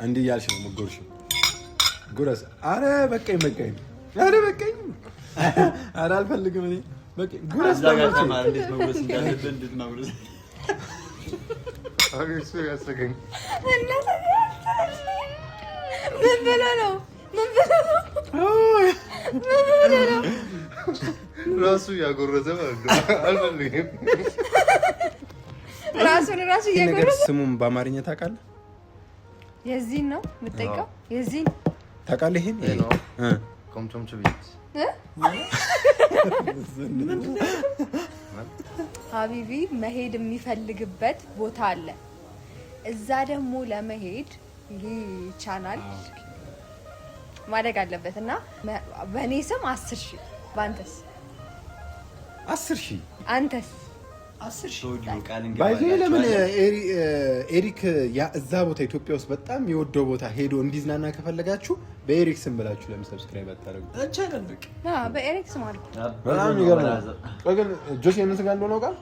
እንዲህ እያልሽ ነው የምትጎርሺው። ጉረስ። ኧረ በቃኝ። ኧረ በቃኝ። ኧረ አልፈልግም እኔ በቃኝ። ጉረስ። እንዴት መጉረስ እንዳለብህ እንዴት ማጉረስ አሪፍ ያሰገኝ ምን ብለህ ነው ራሱ ያጎረሰ ማለት ነው። አልፈልግም። ራሱ እየጎረሰ ስሙን በአማርኛ ታውቃለህ? የዚህን ነው የምጠይቀው። የዚህን ታውቃለህ? ይሄን ነው ኮምቶም ቹቢት ሀቢቢ መሄድ የሚፈልግበት ቦታ አለ። እዛ ደግሞ ለመሄድ ይህ ቻናል ማደግ አለበት እና በእኔ ስም 10,000 በአንተስ 10,000 አንተስ 10,000 ባይዞ ለምን ኤሪክ እዛ ቦታ ኢትዮጵያ ውስጥ በጣም የወደው ቦታ ሄዶ እንዲዝናና ከፈለጋችሁ በኤሪክ ስም ብላችሁ ለምን ሰብስክራይብ አታደርጉ? በኤሪክ ስም አልኩ። በጣም ይገርማል። ግን ጆሲ የምን ስጋ እንደሆነ አውቃለሁ።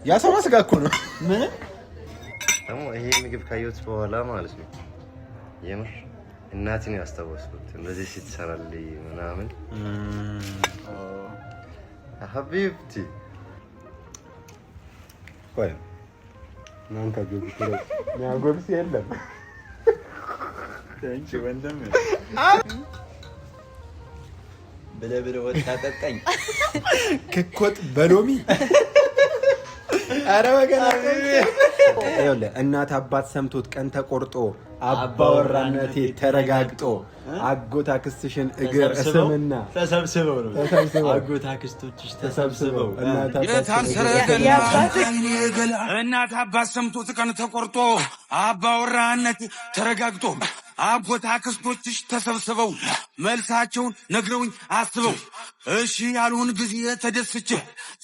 ያሰማ ስጋ እኮ ነው። ምን ደግሞ ይሄ ምግብ ካየሁት በኋላ ማለት ነው የምር እናቴን ያስታወስኩት እንደዚህ ስትሰራልኝ ምናምን ሀቢብቲ ቆይ ናንተ ጆሲ ያጎርስ የለም ታንቺ ወንድም ብለህ ወጣ ጠጣኝ ክኮት በሎሚ ኧረ ወገና ይኸውልህ እናት አባት ሰምቶት ቀን ተቆርጦ አባወራነቴ ተረጋግጦ አጎት አክስትሽን እግር እስምና ተሰብስበው ነው አጎት አክስቶችሽ ተሰብስበው እናት አባት ሰምቶት ቀን ተቆርጦ አባወራነቴ ተረጋግጦ አጎት አክስቶችሽ ተሰብስበው መልሳቸውን ነግረውኝ አስበው እሺ ያሉን ጊዜ ተደስቼ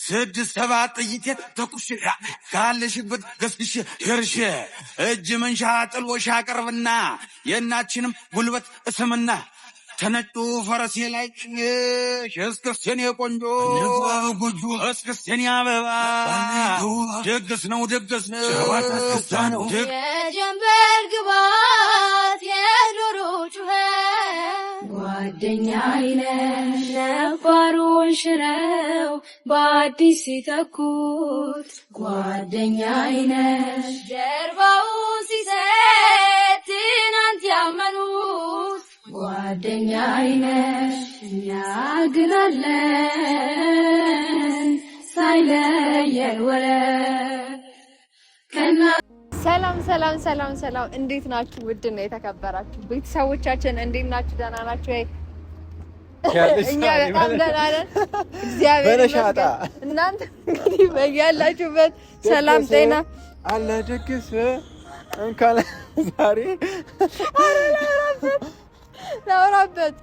6-7 ጥይቴ ተኩሼ ካለሽበት ገስግሼ ደርሼ እጅ መንሻ ጥሎሽ አቀርብና የእናችንም ጉልበት እስምና ተነጡ ፈረሴ ላይ እስክስቴን የቆንጆ ጎጆ እስክስቴን ያበባ ደግስ ነው የጀንበር ግባት የዶሮ ጩኸት ጓደኛዬ ነሽ ነባሩን ሽረው በአዲስ ሲተኩት ጓደኛዬ ነሽ ጀርባውን ሲሰጥ ትናንት ያመኑት ጓደኛዬ ነሽ እኛ ግን አለን ሳይለየን ወረት ሰላም እንዴት ናችሁ? ውድና የተከበራችሁ ቤተሰቦቻችን እንዴት ናችሁ? ደህና ናችሁ ወይ? እኛ በጣም ደህና ነን፣ እግዚአብሔር ይመስገን። እናንተ እንግዲህ በያላችሁበት ሰላም ጤና አለ ደግስ እንካለ ዛሬ ላውራበት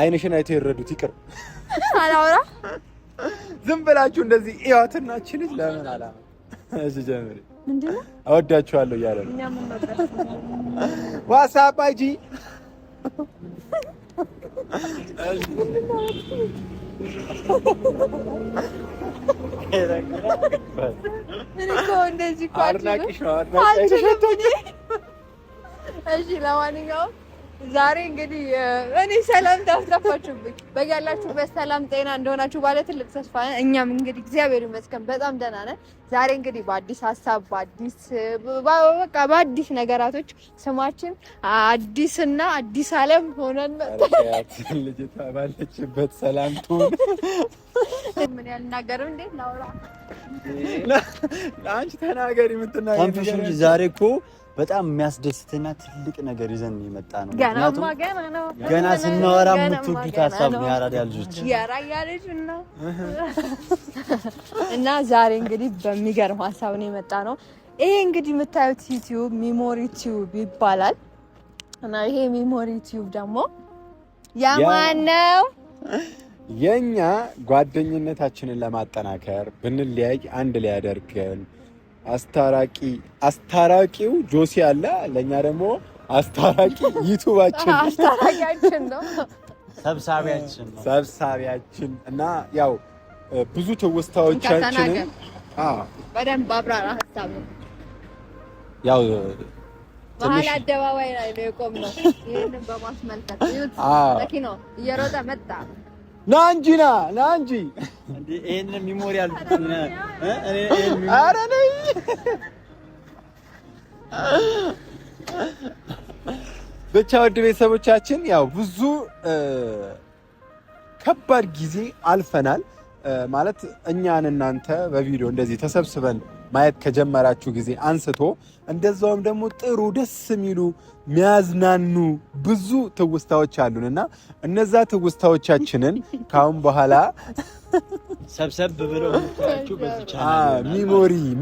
አይንሽን አይተው ይረዱት ይቅር አላውራ ዝም ብላችሁ እንደዚህ እያዋትናች ልጅ ለምን አላማ እሺ ጀምሪ ምንድነው አወዳችኋለሁ እያለ ነው። እኛ ምን ነበር ዋትስአፕ አይጂ እንደዚህ አድናቂሽ ነው አድናቂሽ። እሺ ለማንኛውም ዛሬ እንግዲህ እኔ ሰላም ታስጠፋችሁብኝ በያላችሁበት ሰላም ጤና እንደሆናችሁ ባለ ትልቅ ተስፋ ነን። እኛም እንግዲህ እግዚአብሔር ይመስገን በጣም ደህና ነን። ዛሬ እንግዲህ በአዲስ ሀሳብ በአዲስ ነገራቶች ስማችን አዲስና አዲስ ዓለም ሆነን መጣን። ልጅቷ ባለችበት ሰላም ትሁን። ምን ያልናገር እንዴ ላውራ አንቺ ተናገሪ የምትናገሪ ዛሬ እኮ በጣም የሚያስደስትና ትልቅ ነገር ይዘን የመጣ ነው። ገና ስናወራ የምትወዱት ሀሳብ ነው። ያራዳ ልጆች ያራያ ልጅ እና ዛሬ እንግዲህ በሚገርም ሀሳብ ነው የመጣ ነው። ይሄ እንግዲህ የምታዩት ዩቲዩብ ሚሞሪ ቲዩብ ይባላል እና ይሄ ሚሞሪ ቲዩብ ደግሞ የማን ነው? የኛ ጓደኝነታችንን ለማጠናከር ብንለያይ አንድ ላይ ያደርገን አስታራቂው ጆሲ አለ። ለኛ ደግሞ አስታራቂ ዩቲዩባችን ነው፣ ሰብሳቢያችን እና ያው ብዙ ትውስታዎቻችንን በደንብ አብራራ ሀሳብ ነው። ያው መሀል አደባባይ ላይ ነው የቆምነው። ይሄንን በማስመልከት መኪናው እየሮጠ መጣ። ና እንጂ እንዴ ይሄን ሚሞሪያል ኧረ ነይ ብቻ ውድ ቤተሰቦቻችን ያው ብዙ ከባድ ጊዜ አልፈናል። ማለት እኛን እናንተ በቪዲዮ እንደዚህ ተሰብስበን ማየት ከጀመራችሁ ጊዜ አንስቶ እንደዛውም ደግሞ ጥሩ ደስ የሚሉ የሚያዝናኑ ብዙ ትውስታዎች አሉንና እነዛ ትውስታዎቻችንን ካሁን በኋላ ሰብሰብ ብለው ታያችሁ በዚህ ቻናል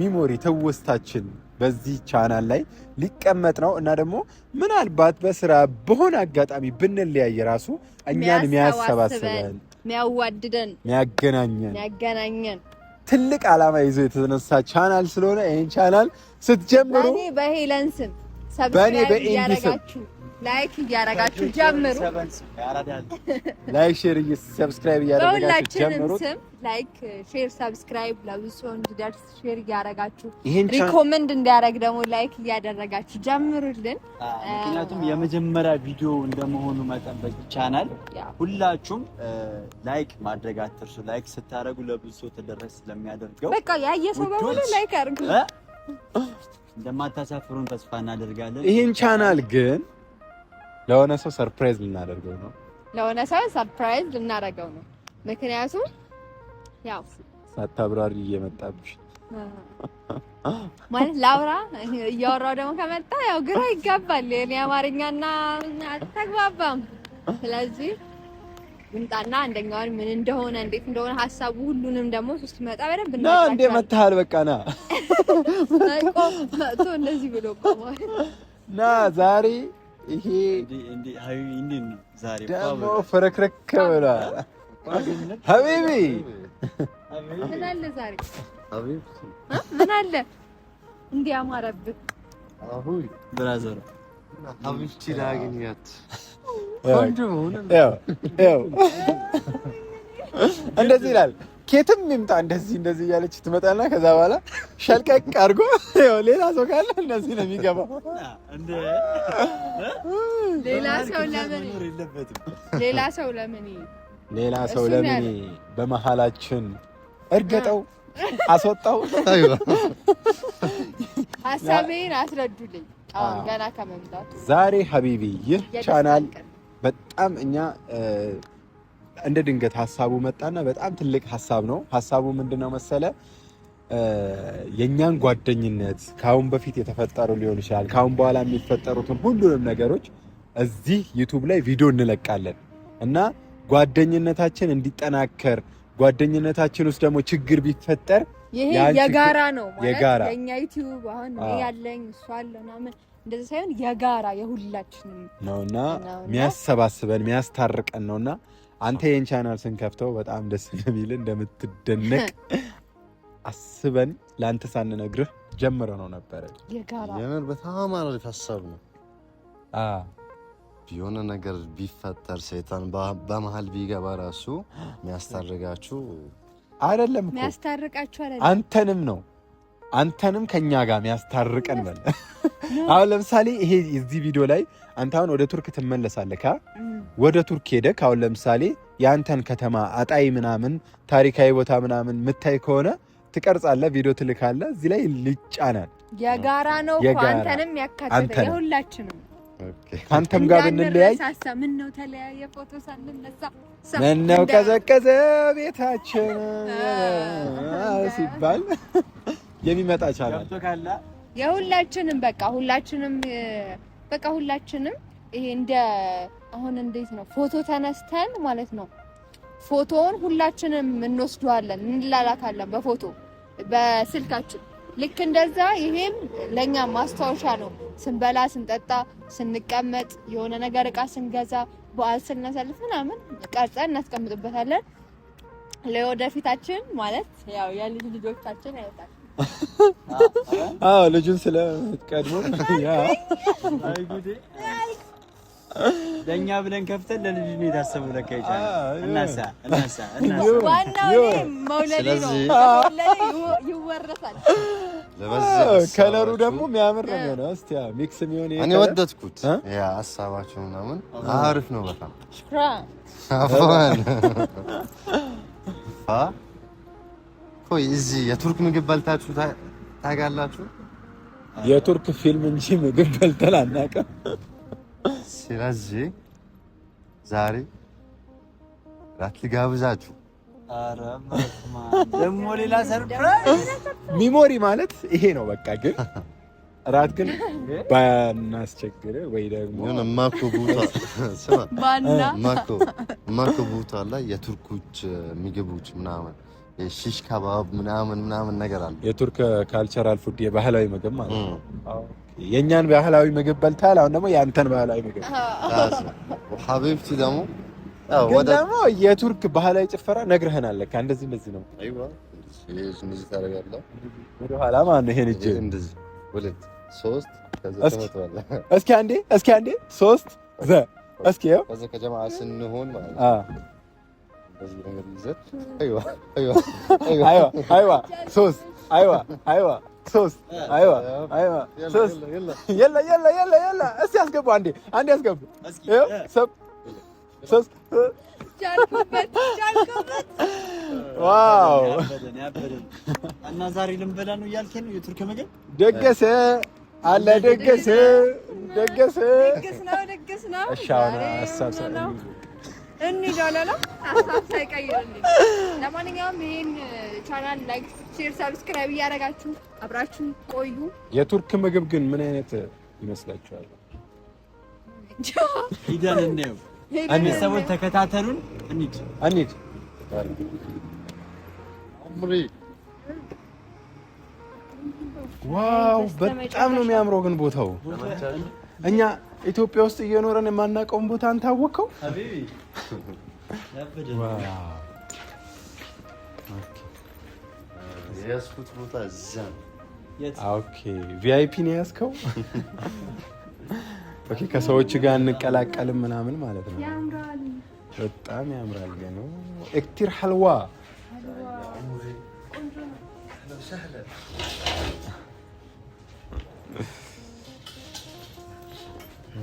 ሚሞሪ ትውስታችን በዚህ ቻናል ላይ ሊቀመጥ ነው እና ደግሞ ምናልባት በስራ በሆነ አጋጣሚ ብንለያይ ራሱ እኛን የሚያሰባስበን የሚያዋድደን የሚያገናኘን ትልቅ ዓላማ ይዞ የተነሳ ቻናል ስለሆነ ይሄን ቻናል ስትጀምሩ እኔ በሄለን ስም ሰብስክራይብ እያደረጋችሁ ላይክ እያደረጋችሁ ጀምሩ። ላይክ ሼር ሰብስክራይብ እያደረጋችሁ ጀምሩ። ስም ላይክ ሼር ሰብስክራይብ ለብዙ እንዲደርስ ሼር እያደረጋችሁ ሪኮመንድ እንዲያደርግ ደግሞ ላይክ እያደረጋችሁ ጀምሩልን። ምክንያቱም የመጀመሪያ ቪዲዮ እንደመሆኑ መጠን በዚህ ቻናል ሁላችሁም ላይክ ማድረግ አትርሱ። ላይክ ስታደርጉ ለብዙ ሰው ተደረስ ስለሚያደርገው በቃ ያየ ሰው በሙሉ ላይክ አድርጉ። እንደማታሳፍሩን ተስፋ እናደርጋለን። ይሄን ቻናል ግን ለሆነ ሰው ሰርፕራይዝ ልናደርገው ነው። ምክንያቱም ያው ሳታብራሪ እየመጣብሽ ማለት ላውራ እያወራው ደግሞ ከመጣ ያው ግራ ይጋባል። የኔ አማርኛና አልተግባባም። ስለዚህ እንጣና አንደኛውን ምን እንደሆነ እንዴት እንደሆነ ሐሳቡ ሁሉንም ደግሞ ሶስት መጣ በደንብ እና እንደ መታል በቃና ቆም እንደዚህ ብሎ ቆሟል። ና ዛሬ ይሄ ዛሬ ደግሞ ፍረክረክ ብሏል። ሀቢቢ ምን አለ ዛሬ ምን አለ እንዲህ አማረብህ? አሁን ብራዘር ሀቢብቲ ላግኛት ያው እንደዚህ ይላል። ኬትም ይምጣ እንደዚህ እያለች ትመጣና ከዛ በኋላ ሸልቀቅ አድርጎ ያው ሌላ ሰው ካለ እንደዚህ ነው የሚገባው። ሌላ ሰው ለምን በመሃላችን እርገጠው አስወጣው። ሐሳቤን አስረዱልኝ። አሁን ገና ከመምጣቱ ዛሬ ሀቢቢ ይህ ቻናል በጣም እኛ እንደ ድንገት ሀሳቡ መጣና በጣም ትልቅ ሀሳብ ነው። ሀሳቡ ምንድነው መሰለ? የኛን ጓደኝነት ካሁን በፊት የተፈጠሩ ሊሆን ይችላል፣ ካሁን በኋላ የሚፈጠሩትን ሁሉንም ነገሮች እዚህ ዩቲዩብ ላይ ቪዲዮ እንለቃለን እና ጓደኝነታችን እንዲጠናከር ጓደኝነታችን ውስጥ ደግሞ ችግር ቢፈጠር ይሄ የጋራ ነው ማለት የኛ ዩቲዩብ አሁን ያለኝ እሱ አለ ምናምን እንደዛ ሳይሆን የጋራ የሁላችንም ነውና የሚያሰባስበን የሚያስታርቀን ነውና አንተ ይሄን ቻናል ስንከፍተው በጣም ደስ የሚል እንደምትደነቅ አስበን ለአንተ ሳንነግርህ ጀምረ ነው ነበር። የምር በጣም አሪፍ ሀሳብ ነው። የሆነ ነገር ቢፈጠር ሰይጣን በመሃል ቢገባ ራሱ የሚያስታርቃችሁ አይደለም እኮ የሚያስታርቃችሁ አይደለም፣ አንተንም ነው አንተንም ከኛ ጋር የሚያስታርቀን በለ። አሁን ለምሳሌ ይሄ እዚህ ቪዲዮ ላይ አንተ አሁን ወደ ቱርክ ትመለሳለህ። ወደ ቱርክ ሄደህ አሁን ለምሳሌ የአንተን ከተማ አጣይ ምናምን ታሪካዊ ቦታ ምናምን ምታይ ከሆነ ትቀርጻለህ፣ ቪዲዮ ትልካለህ። እዚህ ላይ ልጫናል። የጋራ ነው እኮ አንተንም ያካተተ የሁላችንም። አንተም ጋር ብንለያይ ምን ነው ተለያየ ፎቶ ሳንነሳ ምን ነው ቀዘቀዘ ቤታችን ሲባል የሚመጣ ቻናል የሁላችንም ሁላችንም ይሄ እንደ አሁን እንዴት ነው ፎቶ ተነስተን ማለት ነው። ፎቶውን ሁላችንም እንወስደዋለን፣ እንላላካለን በፎቶ በስልካችን። ልክ እንደዛ ይሄም ለኛ ማስታወሻ ነው። ስንበላ፣ ስንጠጣ፣ ስንቀመጥ፣ የሆነ ነገር እቃ ስንገዛ፣ በዓል ስናሳልፍ ምናምን ቀርጸን እናስቀምጥበታለን። ለወደፊታችን ማለት ያው የልጅ ልጆቻችን አይወጣል። ልጁን ስለቀድሞ ለእኛ ብለን ከፍተን ለልጅ ነው የታሰበው። ለካ ይቻላል። እናሳ ዋናው መውለድ ነው። ይወረሳል። ከለሩ ደግሞ የሚያምር ነው የሚሆነው። እስቲ ሚክስ የሚሆን እኔ ወደድኩት። ያ ሀሳባችሁ ምናምን አሪፍ ነው በጣም ቆይ እዚህ የቱርክ ምግብ በልታችሁ ታውቃላችሁ? የቱርክ ፊልም እንጂ ምግብ በልተን አናውቅም። ስለዚህ ዛሬ ራት ልጋብዛችሁ። ኧረ ደግሞ ሌላ ሰርፕራይዝ። ሚሞሪ ማለት ይሄ ነው በቃ። ግን ራት ግን ባናስቸግር ወይ ደግሞ ማኮ ቦታ ላይ የቱርኮች ምግቦች ምናምን ሺሽ ከባብ ምናምን ነገር አለ። የቱርክ ካልቸራል ፉድ የባህላዊ ምግብ ማለት ነው። የኛን ባህላዊ ምግብ በልታል። አሁን ደግሞ ያንተን ባህላዊ ምግብ ሀቢብቲ ደግሞ ደግሞ የቱርክ ባህላዊ ጭፈራ ነግረህናል። ለካ እንደዚህ ነው። አይዋ እንደዚህ ታደርጋለህ። ወደ ኋላ ማለት ነው። ይሄን እጅ እንደዚህ 2 3 ከዛ ተመቷል። እስኪ አንዴ 3 ዘ እስኪ ያው ከዛ ከጀማዓ ስንሆን ማለት ነው። እንደዚህ ነገር ይዘት አይዋ 3 አይዋ 3 የላ እስኪ አስገቡ። አንዴ አስገቡ። ይኸው ሶስት ቻልኩበት። ዋው እና ዛሬ ልንበላ ነው እያልከኝ ነው? የቱርክ ምግብ ደገሰ አለ ደግስ ነው። እሺ አሁን ሀሳብ እንሂዳለን። ሀሳብ ሳይቀይርልኝ። ለማንኛውም ይሄን ቻናል ላይክ፣ ሼር፣ ሰብስክራይብ እያደረጋችሁ አብራችሁ ቆዩ። የቱርክ ምግብ ግን ምን አይነት ይመስላችኋል? ሂደን እንየው። ሰዎች ተከታተሉን። እንሂድ። ዋው በጣም ነው የሚያምረው ግን ቦታው። እኛ ኢትዮጵያ ውስጥ እየኖረን የማናውቀውን ቦታ አንታወቀው። የያዝኩት ቦታ እዛ ነው። ኦኬ ቪአይፒ ነው ያዝከው። ኦኬ ከሰዎች ጋር እንቀላቀልም ምናምን ማለት ነው። ያምራል፣ በጣም ያምራል። ግን እክቲር ሐልዋ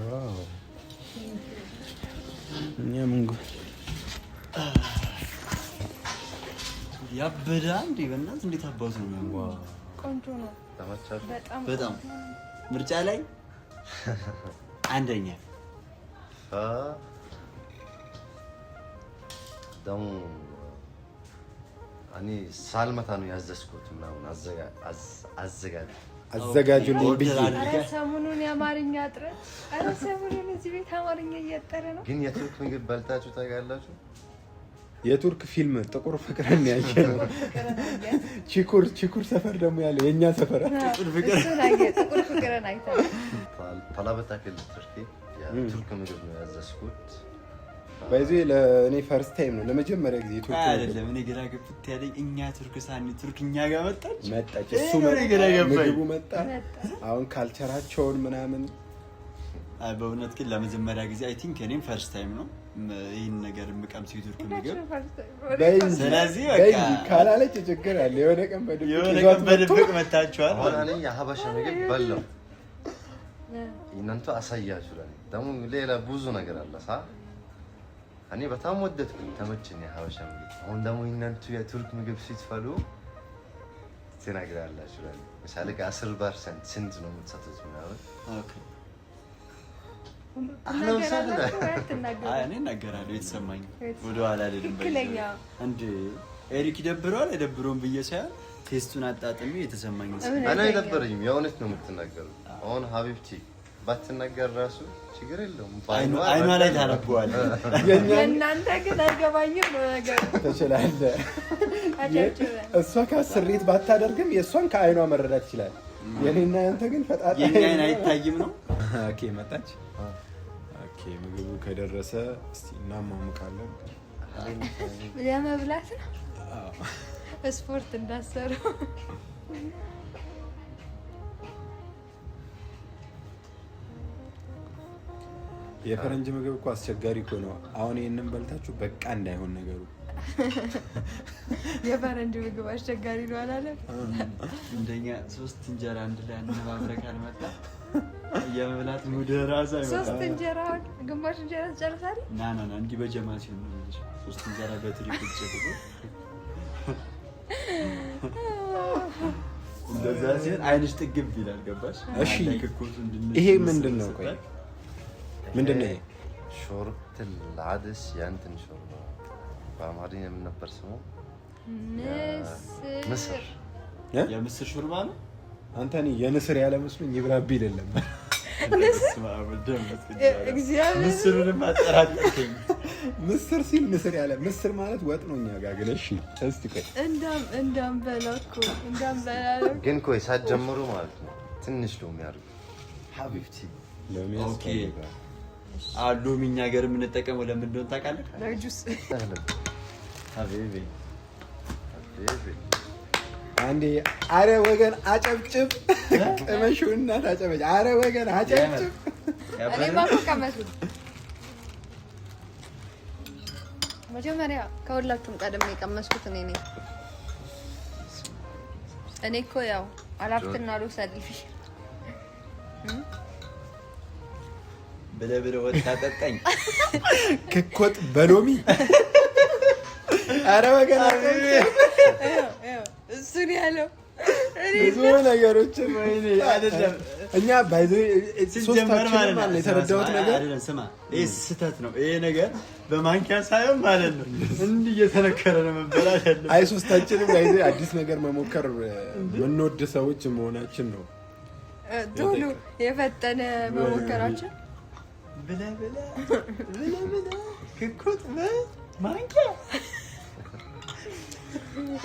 ዋው ያበዳ እንዴ! በእናትህ እንዴት አባቱ ነው? ቆንጆ ነው። በጣም ምርጫ ላይ አንደኛ ደግሞ እኔ ሳልመታ ነው ያዘዝኩት ምናምን አዘጋጁልኝ ብዬ ሰሞኑን የአማርኛ ጥረት። ኧረ ሰሞኑን እዚህ ቤት አማርኛ እያጠረ ነው። ግን የቱርክ ምግብ በልታችሁ ታውቃላችሁ? የቱርክ ፊልም ጥቁር ፍቅርን ያየነው ቺኩር ሰፈር ደግሞ ያለው የኛ ሰፈር ጥቁር ፍቅርን አይተናል። ፓላበታከል የቱርክ ምግብ ነው ያዘዝኩት። በዚህ ለእኔ ፈርስት ታይም ነው ለመጀመሪያ ጊዜ ቱርክ አይደለም። እኔ ግራ ገብቶት ያለኝ እኛ ቱርክ ሳኒ ቱርክኛ ጋር መጣች እሱ ምግቡ መጣ። አሁን ካልቸራቸውን ምናምን በእውነት ግን ለመጀመሪያ ጊዜ አይ ቲንክ እኔም ፈርስት ታይም ነው ይህን ነገር የምቀምሰው የቱርክ ምግብ። ስለዚህ በቃ ካላለች ችግር አለ። የሆነ ቀን በድብቅ መታችኋል። አሁን እኔ የሀበሻ ምግብ በላው እናንተ አሳያችሁ። ደግሞ ሌላ ብዙ ነገር አለ ሳ እኔ በጣም ወደድኩኝ፣ ተመቸኝ የሀበሻ ምግብ። አሁን ደግሞ እናንተ የቱርክ ምግብ ስትፈሉ ትነግራላችሁ። ለምሳሌ 10% ስንት ነው የምትሰጡት ምናምን? ኦኬ እኔ እናገራለሁ የተሰማኝ ወደኋላ አይደለም። እንደ ኤሪክ ይደብረዋል አይደብረውም ብዬ ሳይሆን ቴስቱን አጣጥሜ የተሰማኝ እኔ አይደብረኝም። የእውነት ነው የምትናገሩት። አሁን ሀቢብቲ ባትናገር ራሱ ችግር የለውም። አይኗ ላይ ታነበዋለህ። የእናንተ ግን አይገባኝም ነው ነገሩ። ትችላለህ። እሷ ከስሪት ባታደርግም የእሷን ከአይኗ መረዳት ይችላል። የኔና ያንተ ግን ፈጣጣ የኛ አይን አይታይም ነው። ኦኬ መጣች። ኦኬ ምግቡ ከደረሰ እስቲ እናማሙቃለን። ለመብላት ነው። ስፖርት እንዳሰሩ የፈረንጅ ምግብ እኮ አስቸጋሪ እኮ ነው። አሁን ይሄንን በልታችሁ በቃ እንዳይሆን ነገሩ። የፈረንጅ ምግብ አስቸጋሪ ነው አላለም? እንደኛ 3 እንጀራ አንድ ላይ አነባብረህ ካልመጣ የመብላት ሙድ ራስ አይመጣም። 3 እንጀራ ግማሽ እንጀራ ትጨርሳለህ? ና እንዲህ በጀማ ሲሆን ነው 3 እንጀራ በትሪ ቁጭ ብሎ እንደዛ ሲሆን አይንሽ ጥግብ ይላል። ገባሽ? እሺ ይሄ ምንድን ነው? ቆይ ምንድን ነው ይሄ? ሾርት العدس ያንተን ሾርባ በአማርኛ ምን ነበር ስሙ? ምስር የምስር ሾርባ ነው። አንተ እኔ የንስር ያለ መስሎኝ ይብራብ ይደለም። ምስሩንም አጠራጠርከኝ። ምስር ሲል ንስር ያለ ምስር ማለት ወጥ ነው እኛ ጋር። ግን እሺ እስቲ ቆይ እንዳንበላኩ ግን ቆይ ሳትጀምሩ ማለት ነው ትንሽ ሎሚ አድርጉ ሀቢብቲ። ኦኬ ሎሚ እኛ ሀገር የምንጠቀመው ለምን እንደሆነ ታውቃለህ? ለጁስ ሀቢቢ አንዴ አረ ወገን አጨብጭብ። ቀመሹና ታጨበጭ። አረ ወገን አጨብጭብ። እኔ ማቆቀመሱ መጀመሪያ ከሁላችሁም ቀድሜ የቀመስኩት እኔ ነኝ። እኔ እኮ ያው አላፍትና ልውሰድልሽ ብለህ ወጣ ጠጣኝ ክኮት በሎሚ አረ ወገን እሱን ያለው ብዙ ነገሮችን ወይኔ አይደለም እኛ ባይዘ ሶስታችን ማለት የተረዳሁት ነገር አይደለም። ስማ ይሄ ስህተት ነው። ይሄ ነገር በማንኪያ ሳይሆን ማለት ነው እንዲህ እየተነከረ ነው መበላት ያለው። አይ ሶስታችንም ባይዘ አዲስ ነገር መሞከር የምንወድ ሰዎች መሆናችን ነው። ቶሎ የፈጠነ መሞከራችን ብላ ክኩት ማንኪያ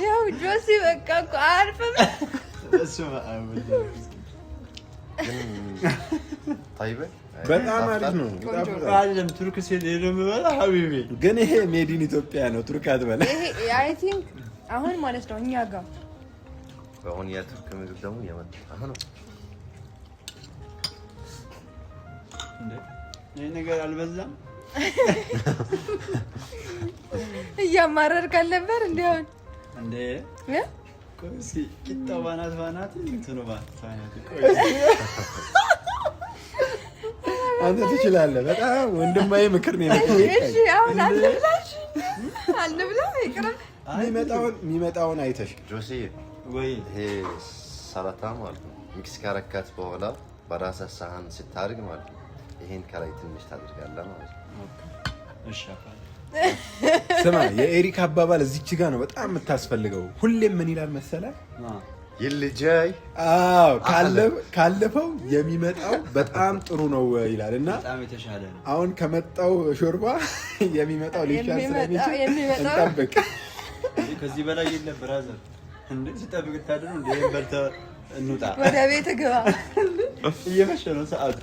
ያው ጆሲ በቃ እኮ አርፈም እሱ ማአሙል طيب በጣም አሪፍ ነው። አይደለም ቱርክ ሲል የምበላ ሀቢቢ ግን ይሄ ሜዲን ኢትዮጵያ ነው። ቱርክ አትበላ። ይሄ አይ ቲንክ አሁን ማለት ነው እኛ ጋር አሁን የቱርክ ምግብ ደግሞ የመጣ ነው። ይሄ ነገር አልበዛም? እያማረርክ ነበር እንዴውን እንዴ ኮሲ ቂጣው ባናት እንትኑ ባናት አንተ ትችላለህ። በጣም ወንድማዬ ምክር ነው የመጣው። እሺ አሁን አልብላ ይቅርብ። የሚመጣውን አይተሽ ጆሲ ወይ ይሄ ሰላጣ ማለት ነው ሚክስ ካረካት በኋላ በራስ ሳህን ስታርግ ማለት ነው ይሄን ከላይ ትንሽ ታድርጋለህ ማለት ነው። እሺ ስማ የኤሪክ አባባል እዚች ጋር ነው በጣም የምታስፈልገው። ሁሌም ምን ይላል መሰለህ? ይልጃይ ካለፈው የሚመጣው በጣም ጥሩ ነው ይላል እና በጣም የተሻለ ነው። አሁን ከመጣው ሾርባ የሚመጣው ሊሻል ስለሚችል እንጠብቅ። ከዚህ በላይ የለም ብራዘር። እንዴ ሲጠብቅ ታድሩ እንዴ በልተ እንውጣ ወደ ቤት ግባ። እየመሸ ነው ሰዓቱ።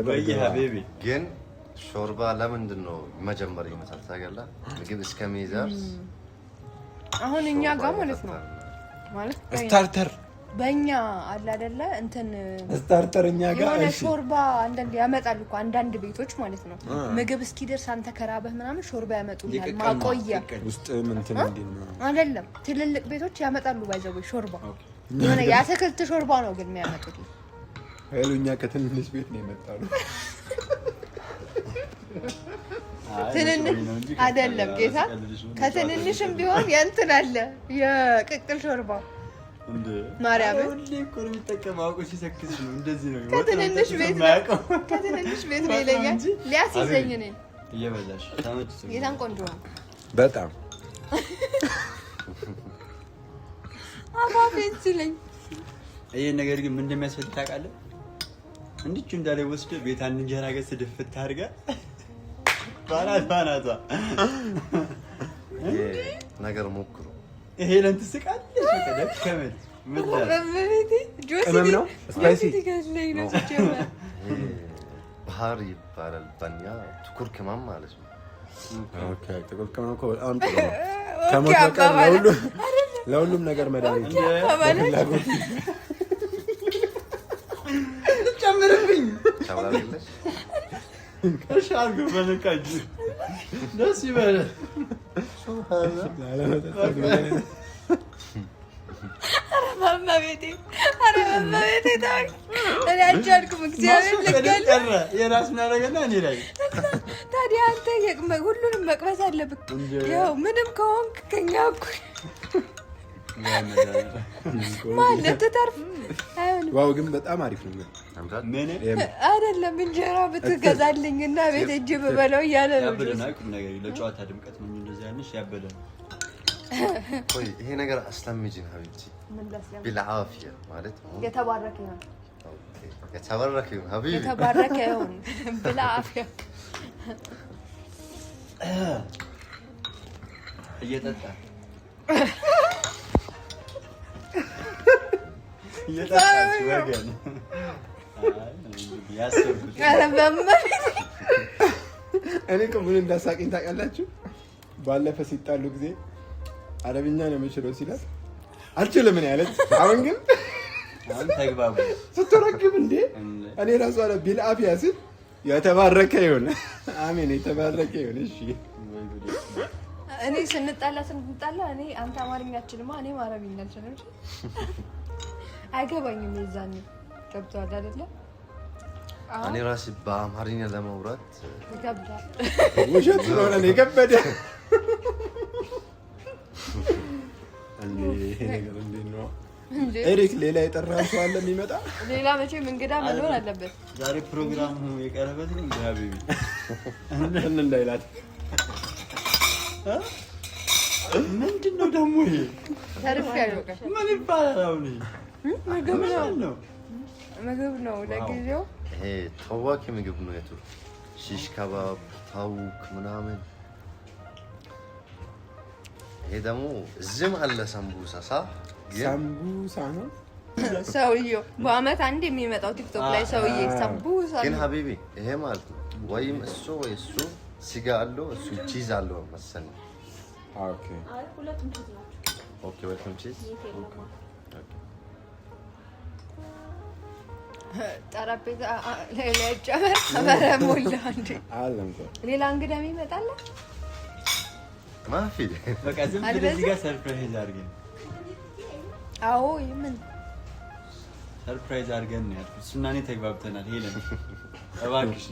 በየሀቢቢ ግን ሾርባ ለምንድን ነው መጀመሪያ ይመጣል ታውቃለህ? ምግብ እስከሚደርስ አሁን እኛ ጋር ማለት ነው ማለት ስታርተር በእኛ አለ አይደለ እንትን ስታርተር እኛ ጋር የሆነ ሾርባ አንዳንድ ያመጣሉ እኮ አንዳንድ ቤቶች ማለት ነው። ምግብ እስኪደርስ አንተ ከራበህ ምናምን ሾርባ ያመጡልሃል። ማቆያ ውስጥ እንትን እንዲህ ነው አይደለም። ትልልቅ ቤቶች ያመጣሉ ባይዘው ሾርባ የሆነ የአትክልት ሾርባ ነው ግን የሚያመጡት። ሄሉኛ ከትንንሽ ቤት ነው የመጣሉ። ትንንሽ አይደለም ጌታ ከትንንሽም ቢሆን የእንትን አለ የቅቅል ሾርባ እንዴ ማርያም ሁሌ እኮ ነው የሚጠቀመው። አውቆ ሲሰክስ ነው እንደዚህ ነው። ከትንንሽ ቤት ነው ይለኛል። ሊያስይዘኝ ነኝ እየበላሽ ታመጭ ጌታን ቆንጆ ነው በጣም አባቴን ሲለኝ ይሄ ነገር ግን ምን እንደሚያስፈልግ ታውቃለህ? እንዲቹ እንዳለ ወስደ ቤት አንድ እንጀራ ገስ ድፍት አድርጋ ባናቷ ነገር ሞክሩ። ይሄ ለምን ትስቃለሽ? ከደክ ከመል በመቤቴ ቅመም ነው ስፓይሲ ባህር ይባላል በእኛ ጥቁር ቅመም ማለት ነው። ኦኬ ጥቁር ቅመም እኮ በጣም ጥሩ ነው። ከሞት በቀር ለሁሉም ነገር መድኃኒት ነው። ጨምርብኝ ቻውላለሽ እሺ አድርገው በነካጅ ደስ ይበል። ኧረ በመቤቴ ታውቂ እኔ አልቻልኩም። እግዚአብሔር ልገል የራስ ምናደርገና እኔ ላይ ታዲያ አንተ ሁሉንም መቅመስ አለብህ። ያው ምንም ከሆንክ ከኛ እኩል ማለት ተርፍ አይሆንም። ዋው ግን በጣም አሪፍ ነው። አይደለም እንጀራ ብትገዛልኝ እና ቤት እጅ ብበለው እያለ ነው። ያበደና ቁም ነገር ለጨዋታ ድምቀት ነው እንደዚህ ያንሽ ያበደ። ቆይ ይሄ ነገር አስተምጂን ሀቢብቲ بالعافيه ማለት ነው። የተባረከ ነው። ኦኬ የተባረከ ነው ሀቢቢ የተባረከ ይሁን بالعافيه እየጠጣ እየጠጣች ወገን ያሰብኩት እኔ ምን እንዳሳቀኝ ታውቃላችሁ? ባለፈ ሲጣሉ ጊዜ አረብኛ ነው የምችለው ሲላት አልችልም እኔ አለች። አሁን ግን ተግባቡ ስትረክብ እንዴ እኔ ራሱ አለ ቢልአፊያ ሲል የተባረከ ይሁን። አሜን የተባረከ ይሁን። እሺ እኔ ስንጣላ እኔ አንተ አማርኛ አትችልም እኔ አረብኛ አልችልም። አይገባኝም። የዛኔ ገብቶሃል አይደለ? እኔ ራሴ በአማርኛ ለማውራት ይከብዳል። ውሸት ስለሆነ ነው የከበደ። ኤሪክ ሌላ የጠራው ሰው አለ የሚመጣ? ሌላ መቼም እንግዳ መኖር አለበት። ዛሬ ፕሮግራሙ የቀረበት ነው ሀቢቢ እንትን እንዳይላት ምንድነው ደግሞ ይሄ? ተርፍ ያለው ምን ይባላል? አሁን ምግብ ነው ለጊዜው። ይሄ ታዋቂ ምግብ ነው የቱርክ ሺሽ ከባብ፣ ታውክ ምናምን። ይሄ ደግሞ እዚህም አለ ሰምቡሳ። ሰምቡሳ ነው ሰውዬው በአመት አንድ የሚመጣው ቲክቶክ ላይ ሰውዬ ሰምቡሳ። ግን ሀቢቢ ይሄ ማለት ነው ወይም እሱ ወይ እሱ ስጋ አለው እሱ ቺዝ አለው መሰለኝ። ኦኬ ሁለቱም ቺዝ ናቸው። ኦኬ ሁለቱም ቺዝ። ጠረጴዛ ሌላ ጨመር አመረሞላ እንዴ አለም ሌላ እንግዳ ይመጣል። ማፊ በቃ ዝም ብለህ እዚህ ጋር ሰርፕራይዝ አድርገን። አዎ ይምን ሰርፕራይዝ አድርገን ነው ያልኩት። እሱና እኔ ተግባብተናል። ሄለን እባክሽ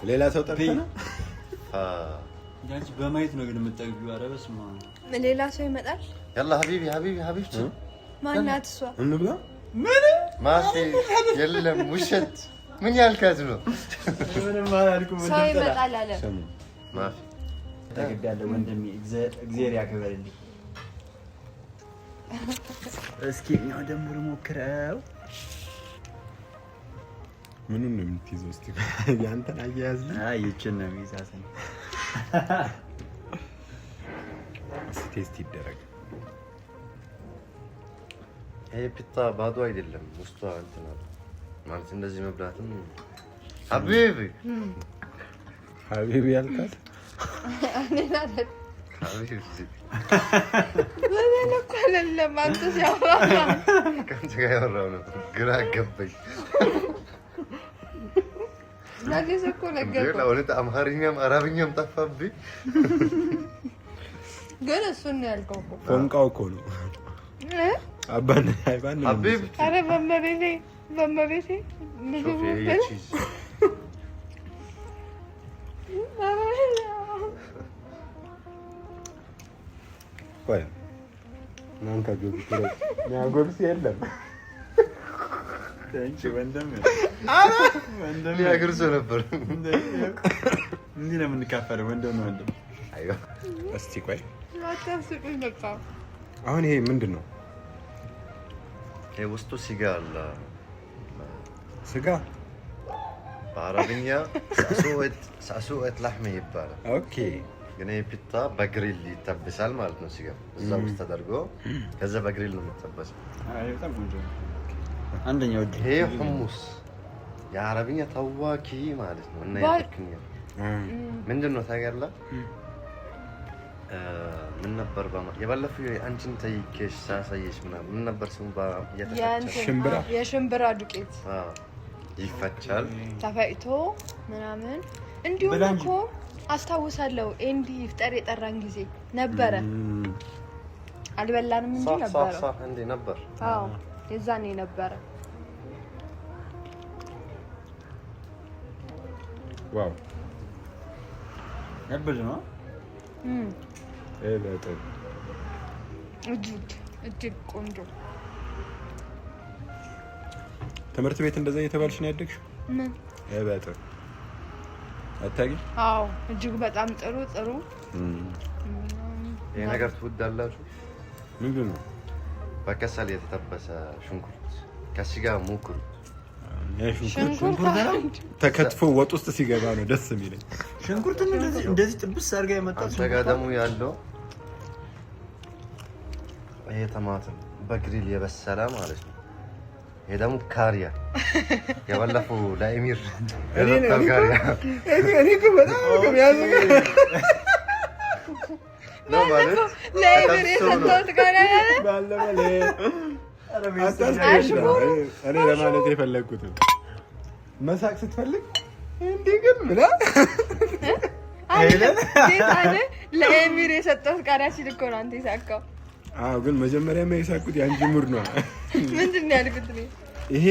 ሌላ ሰው ጠርተና ያንቺ በማየት ነው ግን የምትጠግቢው። ኧረ በስመ አብ ሌላ ሰው ይመጣል። ያላ ሀቢቢ ሀቢብቲ ማናት እሷ? እንብላ ምን ማፊ የለም ውሸት። ምን ያልካት ነው? ምንም አላልኩም። ሰው ይመጣል አለ ማፊ ተግቢያለሁ ወንድሜ። እግዚአብሔር ያክብርልኝ። እስኪ እኛው ደግሞ ልሞክረው። ምኑን ነው የምትይዘው? እስቲ ያንተን አያያዝ ነው። አይ ይችን ነው የሚይዛት ነው። እስቲ ቴስት ይደረግ። ይሄ ፒታ ባዶ አይደለም ውስጧ እንትን አለ ማለት እንደዚህ መብላትም ሀቢቢ ያልካት እኔ ናት ሀቢቢ ለምን እኮ አይደለም አንተ ሲያወራ ከአንተ ጋር ያወራው ነው ግራ ገባኝ። ለዚህ እኮ ነገር ለእውነት አማርኛም አረብኛም ጠፋብኝ። ግን እሱን ነው ያልከው እኮ ፎንቃው እኮ ነው አባን አይባን ነው ሀቢብ አረ በመቤቴ ምግቡ ቺዝ ቆይ እናንተ ጆክ የሚያጎርስ የለም። ታንቺ ወንድም ወንድም ያገርሶ ነበር። እንዴ ነው የምንካፈለው? ወንድም ነው ወንድም። አይዋ እስቲ ቆይ አታስቁኝ በቃ። አሁን ይሄ ምንድን ነው? ይሄ ውስጡ ስጋ አለ። ስጋ በአረብኛ ሳሱት ላህም ይባላል። ኦኬ ግን ይሄ ፒታ በግሪል ይጠብሳል ማለት ነው። ስጋ እዛ ውስጥ ተደርጎ ከዛ በግሪል ነው የሚጠበሰው። አይ በጣም ቆንጆ ነው። አንደኛው ይሄ ሁሙስ የአረብኛ ታዋቂ ማለት ነው እና የቱርክኛ ምንድን ነው ታውቃለህ? ምን ነበር የባለፈው አንቺን ተይኬሽ ሳሳየሽ ምናምን ምን ነበር ስሙ? ሽምብራ የሽምብራ ዱቄት ይፈጫል ተፈጭቶ ምናምን እንዲሁም እኮ አስታውሳለሁ ኤንዲ ይፍጠር የጠራን ጊዜ ነበረ አልበላንም እንጂ ነበር ሳሳ እንዴ ነበር አዎ የዛኔ ነበረ ዋው ነበር ነው በጣም እጅግ ቆንጆ ትምህርት ቤት እንደዛ እየተባልሽ ነው ያደግሽው ምን በጣም አታቂ አዎ እጅግ በጣም ጥሩ ይሄ ነገር ትወዳላችሁ ምንድን ነው በከሰል የተጠበሰ ሽንኩርት ከስጋ ሙክሩ ሽንኩርት ተከትፎ ወጥ ውስጥ ሲገባ ነው ደስ የሚለኝ ሽንኩርት እንደዚህ ጥብስ አድርጋ የመጣው ተጋደሙ ያለው ይሄ ቲማቲም በግሪል የበሰለ ማለት ነው ይሄ ደግሞ ካሪያ የባለፈው ለኤሚር የሰጠው ካሪያ እኔ እኮ በጣም ያዘጋ ነው ማለት ለኤሚር የሰጠው ካሪያ ባለበለ እኔ ለማለት የፈለግኩት መሳቅ ስትፈልግ እንዲህ ግን ብላ ለኤሚር የሰጠው ቃሪያ ሲል እኮ ነው አንተ የሳቀው። አዎ ግን መጀመሪያ የሳቅኩት የአንቺ ሙድ ነው። ምንድን ነው ያልኩት? ይሄ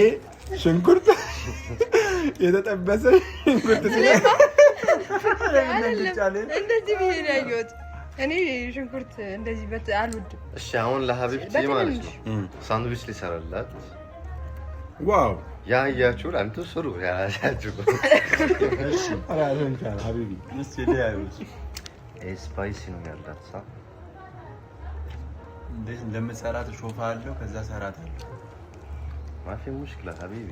ሽንኩርት የተጠበሰ ሽንኩርት እንደዚህ ብዬ ነው ያየሁት። እኔ ሽንኩርት እንደዚህ አልወድም። እሺ አሁን ለሀቢብቲ ማለት ነው ሳንድዊች ሊሰራላት ዋው ያያችሁ አንተ ስሩ ያያችሁ እሺ አራን ካል ሀቢቢ ስፓይሲ ነው ያላት ሳ እንዴት እንደምትሰራት ሾፋለሁ ከዛ ሰራታለሁ ማፊ ሙሽክላ ሀቢቢ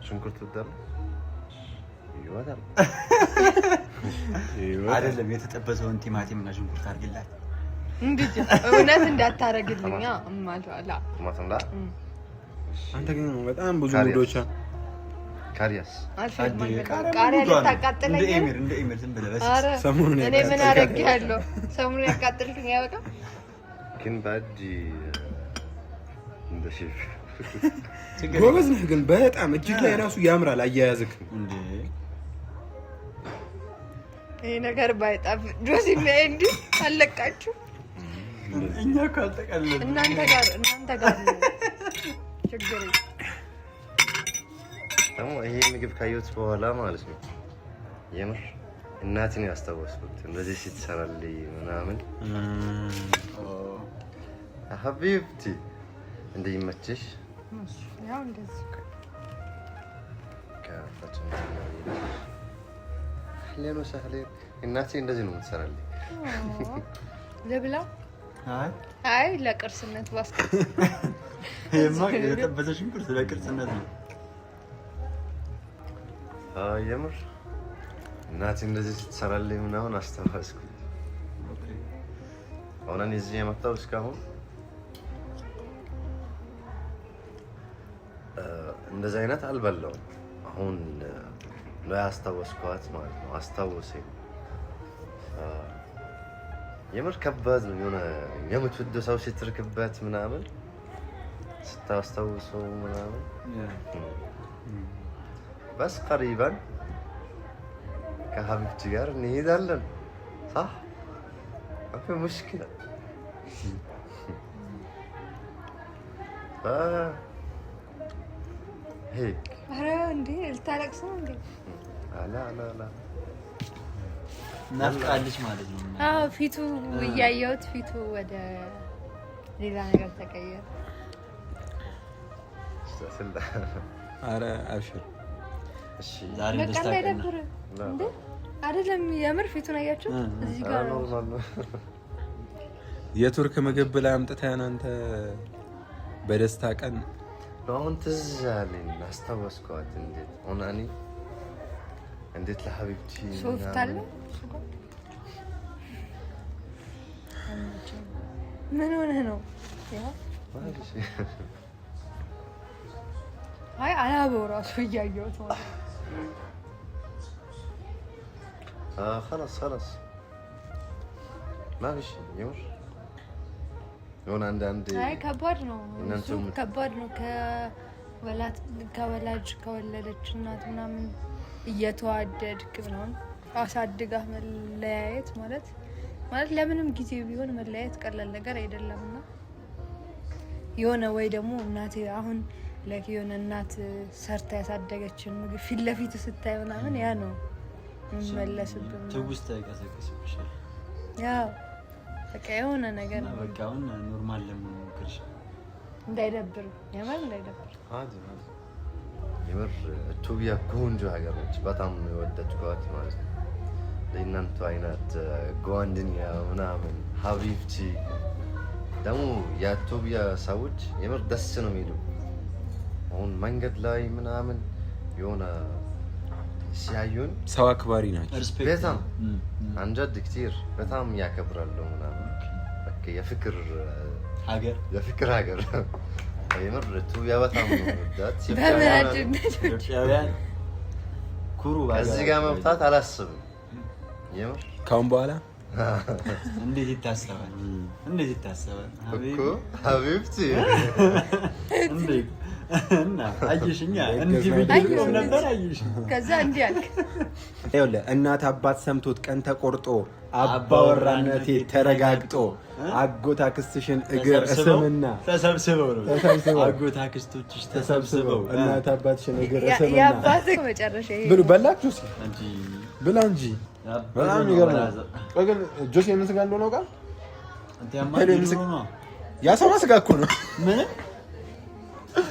ሽንኩርት ወጣለ ይወጣል አይደለም የተጠበሰውን ቲማቲም እና ሽንኩርት አድርግላት እንዴ እውነት እንዳታረግልኛ ማሻአላ ማተንዳ አንተ ግን በጣም ብዙ ሙዶች ካሪያስ ቃሪያ ልታቃጥለኝ እንደ ኤሚር ዝም ብለህ ሰሞኑን እኔ ምን አደርጋለሁ ሰሞኑን ያቃጥልኝ ያበቃ ግን ባዲ እንደ ሼፍ ጎበዝ ነህ ግን በጣም እጅግ ላይ ራሱ ያምራል አያያዝክ እንዴ ይሄ ነገር ባይጣፍ ጆሲ እንዴ አለቃችሁ እኛ ካልተቀለለ እናንተ ጋር ችግር ደግሞ ይሄ ምግብ ካየሁት በኋላ ማለት ነው የምር እናቴን ያስታወስኩት እንደዚህ ስትሰራልኝ ምናምን ሀቢብቲ እንደይመችሽ ያው እንደዚህ ከፈተና አህለን ወሰህለን እናቴ እንደዚህ ነው የምትሰራልኝ ለብላ አይ ለቅርስነት ባስከ የተጠበሰ ሽንኩርት ለቅርስነት ነው የምር እናቴ እንደዚህ ስትሰራልኝ ምናምን አስተዋስኩ አሁን እዚህ የመጣው እስካሁን እንደዚህ አይነት አልበላውም አሁን ነው ያስታወስኳት ማለት ነው አስታወሰኝ የምር ከባድ ነው የሆነ የምትወደው ሰው ስትርክበት ምናምን ስታስታውሰው ምናምን بس قريبا كحبيبتي ጋር እንሄዳለን صح ما في مشكلة هيك ኧረ እንዴ ልታለቅስ ነው እንዴ لا لا لا ናፍቃለች ማለት ነው አዎ ፊቱ እያየሁት ፊቱ ወደ ሌላ ነገር ተቀየረ አረ አብሽር እሺ ዛሬ በቃ እንዳይደብር እንዴ አይደለም የምር ፊቱን አያችሁ እዚህ ጋር ኖርማል ነው የቱርክ ምግብ ብላ አምጥተህ አንተ በደስታ ቀን አሁን ትዝ አለኝ አስታወስኳት እንዴት ሆናኒ እንዴት ለሐቢብቲ ሶፍት አለ ምን ሆነህ ነው ያ አይ አላበው ራሱ እያየሁት ማለት خلاص ما فيش يمر هون عند አይ ከባድ ነው ከባድ ነው ከወለደች እናት ምናምን እየተዋደድክ ምናምን አሳድጋህ መለያየት ማለት ለምንም ጊዜ ቢሆን መለያየት ቀላል ነገር አይደለምና የሆነ ወይ ደግሞ እናት አሁን ለኪዮነ እናት ሰርታ ያሳደገችን ምግብ ፊት ለፊት ስታይ ምናምን ያ ነው መለስብን ትውስታ ይቀሰቅስብሻል ያው በቃ የሆነ ነገር ነው በቃ አሁን ኖርማል ለምንሞክርሽ እንዳይደብር እንዳይደብር عادي የምር ኢትዮጵያ ቆንጆ ሀገር ነች በጣም ነው የወደድኳት ማለት ነው ለእናንተ አይነት ጓደኛ ምናምን ሀቢብቲ ደግሞ የኢትዮጵያ ሰዎች የምር ደስ ነው የሚሉ አሁን መንገድ ላይ ምናምን የሆነ ሲያዩን ሰው አክባሪ ናቸው በጣም አንጀት كتير በጣም ያከብራሉ ምናምን በቃ የፍቅር ሀገር የምር ኢትዮጵያ በጣም ነው ወዳት ኢትዮጵያውያን ኩሩ እዚህ ጋር መብታት አላስብም የምር ካሁን በኋላ እንዴት ይታሰባል እኮ ሀቢብቲ እንዴት እና አየሽኛ እንዲህ ቢልቆም ነበር አየሽ ከዛ እንዲህ አልክ ይኸውልህ እናት አባት ሰምቶት ቀን ተቆርጦ አባወራነቴ ተረጋግጦ አጎት አክስትሽን እግር እስምና ተሰብስበው አጎት አክስቶችሽ ተሰብስበው እናት አባትሽን እግር እስምና ያባተ መጨረሻ ይሄ ብሉ በላችሁ እንጂ ብላ እንጂ በጣም ይገርማል ግን ጆስ የምስጋ እንደሆነ ቃል አንተ ያማልኝ ነው ያሰማ ስጋ እኮ ነው ምን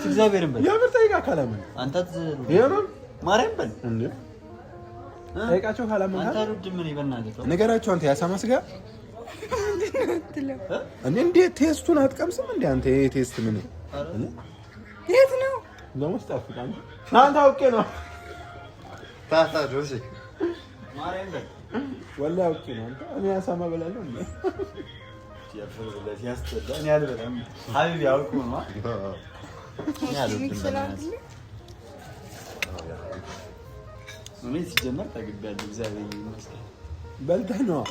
እግዚአብሔርን በል የምር ጠይቃ ካላምን አንተ የምር ማርያም በል እንዴ ጠይቃቸው ካላምን አንተ ሩድ ምን ይበናለህ ነገራቸው አንተ ያሰማ ስጋ እንዴ ቴስቱን አትቀምስም እንዴ አንተ ይሄ ቴስት ምን የት ነው ለማስጣፍጥ አንተ አውቄ ነው ታታ ጆሲ ማርያም በል ወላሂ አውቄ ነው አንተ እኔ ያሰማ በላለሁ እንዴ እኔ አልበላም ሀቢብ ያውቁ ነው እኔ ሲጀመር ተግቢያለሁ እግዚአብሔር ይመስገን በልተህ ነው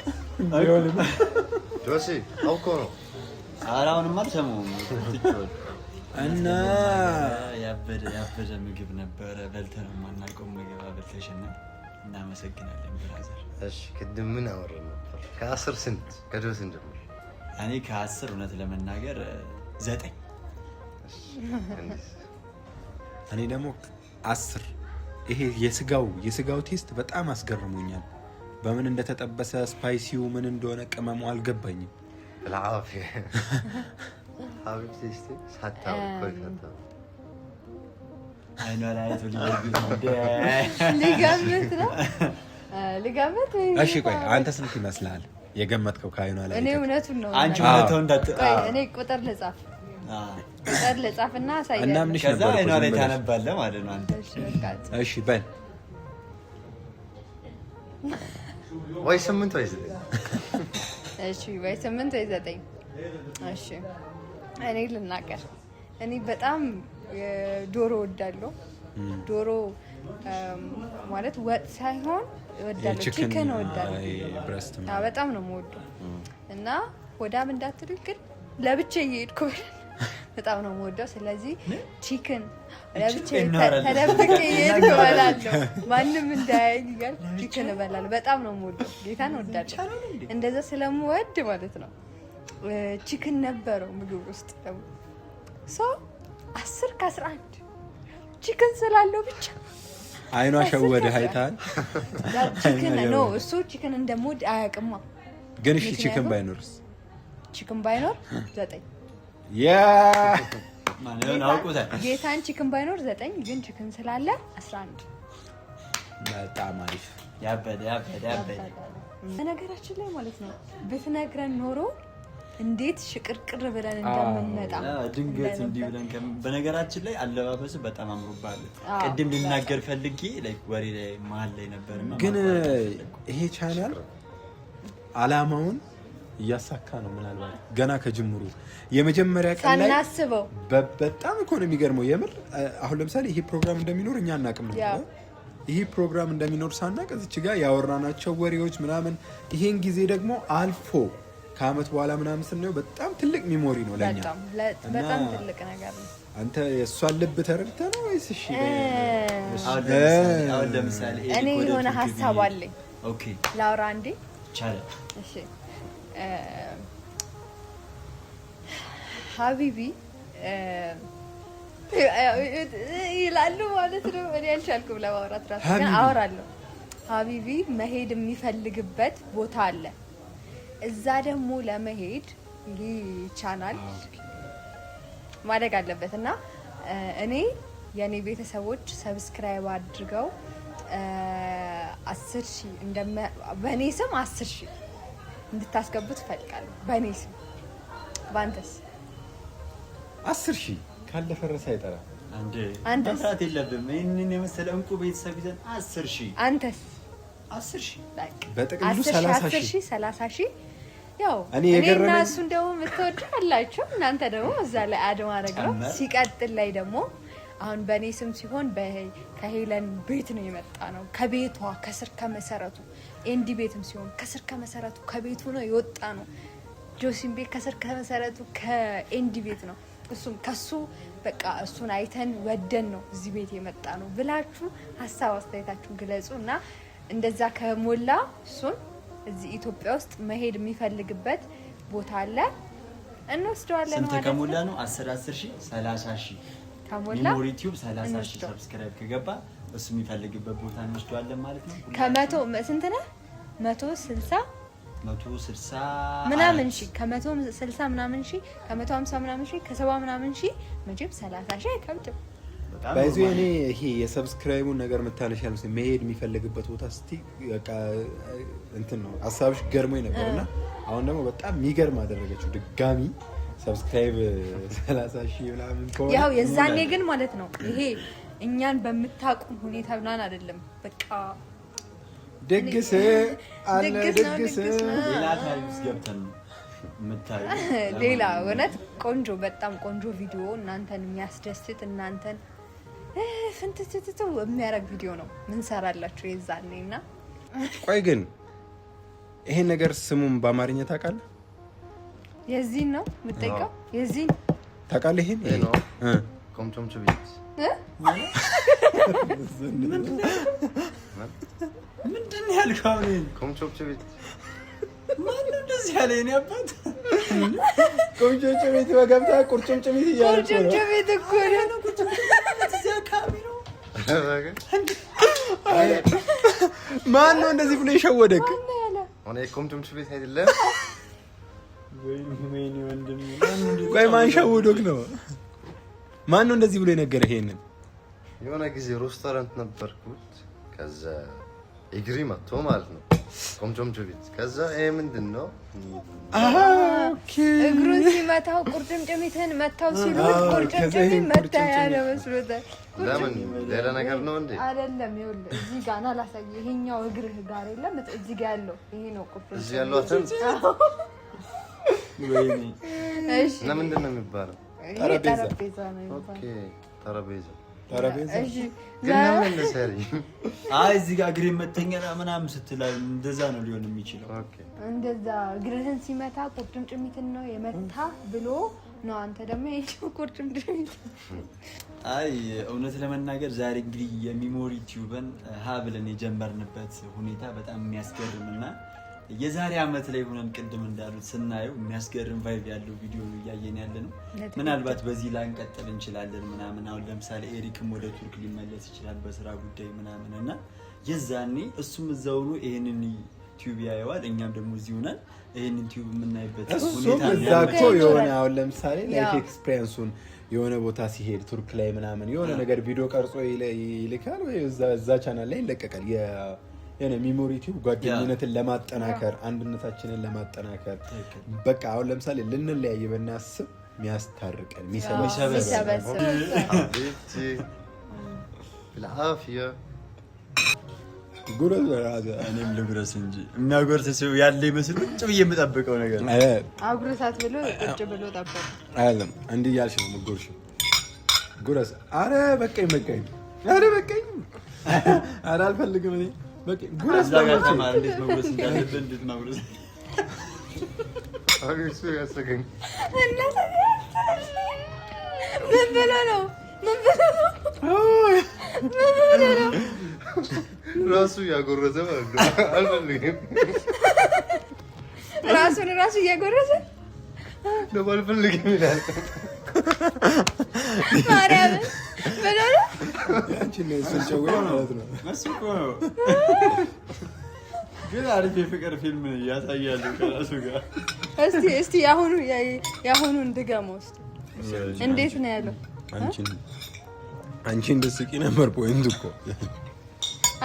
ጆሲ አውቆ ነው አራውንም አልሰማሁም እና ያበደ ምግብ ነበረ በልተን የማናውቀው ምግብ አበልተሽናል እናመሰግናለን ብራዘር እሺ ቅድም ምን አወራን ነበር ከ10 ስንት ከጆሲ እንደምን እኔ ከ10 እውነት ለመናገር 9 እኔ ደግሞ 10 ይሄ የስጋው ቴስት በጣም አስገርሞኛል በምን እንደተጠበሰ ስፓይሲው ምን እንደሆነ ቅመሙ አልገባኝም بالعافيه حبيبتي اشتي حتى كل حتى አይኗ ላይ ሊጋመት እሺ ቆይ አንተ ስንት ይመስልሃል የገመትከው ከአይኗ ላይ እኔ እውነቱን ነው አንቺ እውነቱን እኔ ቁጥር ልጻፍና ሳይደ እና ምንሽ ከዛ ነበር አይኗ ላይ ታነባለህ ማለት ነው አንተ እሺ በል ወይ 8 ወይ 9 እሺ ወይ 8 ወይ 9 እሺ እኔ ልናገር እኔ በጣም ዶሮ ወዳለሁ ዶሮ ማለት ወጥ ሳይሆን ወዳለሁ ቺክን ወዳለሁ በጣም ነው የምወደው እና ወዳም እንዳትልክ ግን ለብቻዬ እየሄድኩ በጣም ነው የምወደው ስለዚህ ቺክን ለብቻዬ ተደብቄ እየሄድኩ እበላለሁ ማንም እንዳያየኝ እያልኩ ቺክን እበላለሁ በጣም ነው የምወደው ጌታን ወዳለሁ እንደዛ ስለምወድ ማለት ነው ቺክን ነበረው ምግብ ውስጥ ደግሞ 10 ከ11 ቺክን ስላለው ብቻ አይኗ ሸወደ አይታል ቺክን ነው እሱ ቺክን እንደምወድ አያውቅማ ግን እሺ ቺክን ባይኖርስ ቺክን ባይኖር 9 ያ ማን አውቁታ ጌታን ቺክን ባይኖር 9 ግን ቺክን ስላለ 11 በጣም አሪፍ ያበደ በነገራችን ላይ ማለት ነው ብትነግረን ኖሮ እንዴት ሽቅርቅር ብለን እንደምንመጣ ድንገት እንዲህ ብለን በነገራችን ላይ አለባበስ በጣም አምሮባል ቅድም ልናገር ፈልጌ ላይክ ወሬ ላይ መሀል ላይ ነበርና ግን ይሄ ቻናል አላማውን እያሳካ ነው። ምናልባት ገና ከጅምሩ የመጀመሪያ ቀን ላይ ሳናስበው በጣም እኮ ነው የሚገርመው የምር። አሁን ለምሳሌ ይሄ ፕሮግራም እንደሚኖር እኛ አናውቅም ነበር። ይሄ ፕሮግራም እንደሚኖር ሳናውቅ እዚች ጋር ያወራናቸው ወሬዎች ምናምን ይሄን ጊዜ ደግሞ አልፎ ከአመት በኋላ ምናምን ስናየው በጣም ትልቅ ሚሞሪ ነው ለኛ። በጣም ትልቅ ነገር ነው። አንተ የእሷን ልብ ተረድተህ ነው ወይስ? እሺ አሁን ለምሳሌ እኔ የሆነ ሀሳብ አለኝ። ኦኬ ላውራ እንዴ? ይቻላል። እሺ ሀቢቢ ይላሉ ማለት ነው። እኔ አልቻልኩም ለማውራት ራሱ ግን አወራለሁ። ሀቢቢ መሄድ የሚፈልግበት ቦታ አለ። እዛ ደግሞ ለመሄድ ይህ ቻናል ማደግ አለበት እና እኔ የኔ ቤተሰቦች ሰብስክራይብ አድርገው 10,000 በእኔ ስም 10,000 እንድታስገቡት እፈልጋለሁ። በእኔ ስም። በአንተስ? 10,000 ካለፈረሰ አይጠራም። አንተስ መስራት የለብህም። ይሄንን የመሰለ እንቁ ቤተሰብ ይዘን 10,000። አንተስ? 10,000 በጥቅሉ 30,000 30,000 ያው እኔ እና እሱ እንደውም የምትወዱ አላችሁ እናንተ ደግሞ እዛ ላይ አድ ማድረግ ነው። ሲቀጥል ላይ ደግሞ አሁን በእኔ ስም ሲሆን ከሄለን ቤት ነው የመጣ ነው። ከቤቷ ከስር ከመሰረቱ ኤንዲ ቤትም ሲሆን ከስር ከመሰረቱ ከቤቱ ነው የወጣ ነው። ጆሲም ቤት ከስር ከመሰረቱ ከኤንዲ ቤት ነው። እሱም ከሱ በቃ እሱን አይተን ወደን ነው እዚህ ቤት የመጣ ነው ብላችሁ ሀሳብ አስተያየታችሁን ግለጹ እና እንደዛ ከሞላ እሱን እዚህ ኢትዮጵያ ውስጥ መሄድ የሚፈልግበት ቦታ አለ እንወስደዋለን ማለት ነው። ስንት ከሞላ ነው? 10,000 30,000 ከሞላ ሚሞሪ ቲዩብ 30,000 ሰብስክራይብ ከገባ እሱ የሚፈልግበት ቦታ እንወስደዋለን ማለት ነው። ከመቶ ስንት ነህ? 160 ምናምን ሺህ ከ160 ምናምን ሺህ ከ150 ምናምን ሺህ ከ70 ምናምን ሺህ መቼም 30,000 አይከብድም። ባይዙ እኔ ይሄ የሰብስክራይቡን ነገር መታነሽ ያልኩት መሄድ የሚፈልግበት ቦታ እስቲ በቃ እንትን ነው ሀሳብሽ ገርሞኝ ነበርና አሁን ደግሞ በጣም የሚገርም አደረገችው ድጋሚ ሰብስክራይብ 30,000 ምናምን ከሆነ ያው የዛኔ ግን ማለት ነው ይሄ እኛን በምታቁም ሁኔታ ምናምን አይደለም። በቃ ደግስ አለ ደግስ ሌላ ታሪክ ውስጥ ገብተን ምታይ ሌላ እውነት ቆንጆ በጣም ቆንጆ ቪዲዮ እናንተን የሚያስደስት እናንተን ፍንትትቱ የሚያረግ ቪዲዮ ነው ምን ሰራላችሁ የዛኔና። ቆይ ግን ይሄን ነገር ስሙን በአማርኛ ታውቃለህ? የዚህን ነው የምጠይቀው። የዚህን ታውቃለህ? ይሄን ነው ኮምቾምቾ ቤት ምንድን ነው ያልከው? ኮምቾምቾ ቤት ማነው እንደዚህ ያለ? የኔ አባት ቆንጆ ቤት በገብታ ቁርጭምጭሚት እያለች ነው። ቆንጆ ቤት እኮ ነው። እዚህ አካባቢ ነው። ማን ነው እንደዚህ ብሎ የሸወደክ? ሆነ ኮምቾምቾ ቤት አይደለም። ወይኔ ወንድም ቆይ ማን ሸወዶክ ነው? ማን ነው እንደዚህ ብሎ የነገረህ? ይሄንን የሆነ ጊዜ ሬስቶራንት ነበርኩት። ከዛ እግሪ መጥቶ ማለት ነው ኮምቾምቾ ቤት። ከዛ ይሄ ምንድን ነው ኦኬ እግሩን ሲመታው ቁርጭምጭሚትን መታው ሲሉት ቁርጭምጭሚት መታ ያለ መስሎታል። ለምን ሌላ ነገር ነው እንዴ? አይደለም። ይኸውልህ እዚህ ጋር ና ላሳየህ። ይሄኛው እግርህ ጋር የለም እዚህ ጋር ያለው ይሄ ነው ቁርጭምጭሚት። እዚህ ያለው አጥንት ወይኔ እሺ ለምንድን ነው የሚባለው? ጠረጴዛ ነው የሚባለው። ኦኬ ጠረጴዛ እሺ ግን ለምን እንደሰሪ አይ እዚህ ጋር እግሬን መተኛና ምናምን ስትላል እንደዛ ነው ሊሆን የሚችለው። ኦኬ እንደዛ እግርህን ሲመታ ቁርጭምጭሚትን ነው የመታ ብሎ ነው። አንተ ደግሞ ይሄው ቁርጭምጭሚት። አይ እውነት ለመናገር ዛሬ እንግዲህ የሚሞሪ ቲዩብን ሀ ብለን የጀመርንበት ሁኔታ በጣም የሚያስገርምና የዛሬ አመት ላይ ሆነን ቅድም እንዳሉት ስናየው የሚያስገርም ቫይብ ያለው ቪዲዮ እያየን ያለ ነው። ምናልባት በዚህ ላይ እንቀጥል እንችላለን ምናምን። አሁን ለምሳሌ ኤሪክም ወደ ቱርክ ሊመለስ ይችላል በስራ ጉዳይ ምናምን እና የዛኔ እሱም እዛው ነው ይሄንን ቲዩብ ያየዋል፣ እኛም ደግሞ እዚህ ሆነን ይሄንን ቲዩብ የምናይበት ሁኔታ ነው። እዛኮ የሆነ አሁን ለምሳሌ ላይፍ ኤክስፒሪየንሱን የሆነ ቦታ ሲሄድ ቱርክ ላይ ምናምን የሆነ ነገር ቪዲዮ ቀርጾ ይልካል ወይ እዛ ቻናል ላይ ይለቀቃል። የኔ ሚሞሪ ቲዩብ ጓደኝነትን ለማጠናከር አንድነታችንን ለማጠናከር በቃ አሁን ለምሳሌ ልንለያይ በእናስብ የሚያስታርቀን بالعافيه ጉረስ በራስህ። እኔም ልጉረስ እንጂ የሚያጎርስ ሰው ያለ ይመስል ቁጭ ብዬ የምጠብቀው ነገር ነው። አጉረሳት ብሎ ቁጭ ብሎ ጠበቀ አይደለም እንዲህ እያልሽ ነው የምትጎርሺው። ጉረስ። ኧረ በቃኝ በቃኝ፣ ኧረ በቃኝ፣ ኧረ አልፈልግም እኔ በቃኝ። ጉረስ ተማር እንዴት መጉረስ እንዳለብን እንዴት መጉረስ አሪፍ ያሰገኝ ምን ብሎ ነው ራሱ ያጎረሰ ማለት ነው። አልፈልግም ራሱ እያጎረሰ ነው አልፈልግም ይላል። ማርያም ብሎ ነው ያንቺን ስንጨው ማለት ነው። እሱ እኮ ነው ግን አሪፍ የፍቅር ፊልም ያሳያሉ ከራሱ ጋር። እስቲ ያሁኑ እንድገመው እስቲ እንዴት ነው ያለው? አንቺ እንድስቂ ነበር ፖይንት እኮ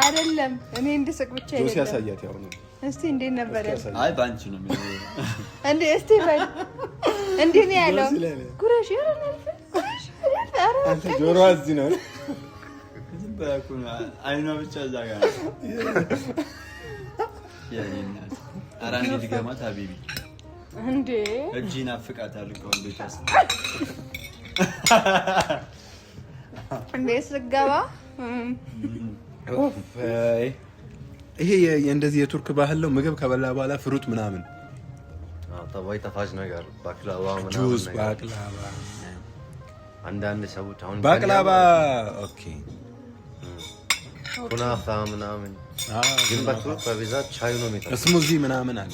አይደለም። እኔ እንድስቅ ብቻ ጆሲ አይደለም። ያሳያት ያው ነው። እስቲ እንዴት ነበር ያለው? አይ ባንቺ ነው የሚለው እንዴ እስቲ በል እንዴ ነው ያለው? ጉረሽ ያረናል አንተ ጆሮ እዚህ ነው። ዝም በላኩ አይኗ ብቻ እዛ ጋር ያኔናት አራኒ ድገማት ሀቢቢ እንዴ እጂና ፍቃታል ከወንዶች አስ እንዴ ስገባ ይሄ እንደዚህ የቱርክ ባህል ነው። ምግብ ከበላ በኋላ ፍሩት ምናምን ተባይ ተፋጅ ነገር ባክላባ ምናምን ጁስ ባክላባ አንዳንድ ሰዎች አሁን ባክላባ ኦኬ ኩናፋ ምናምን ግን በቱርክ በብዛት ቻይ ነው የሚጠጣው። ስሙዚ ምናምን አለ።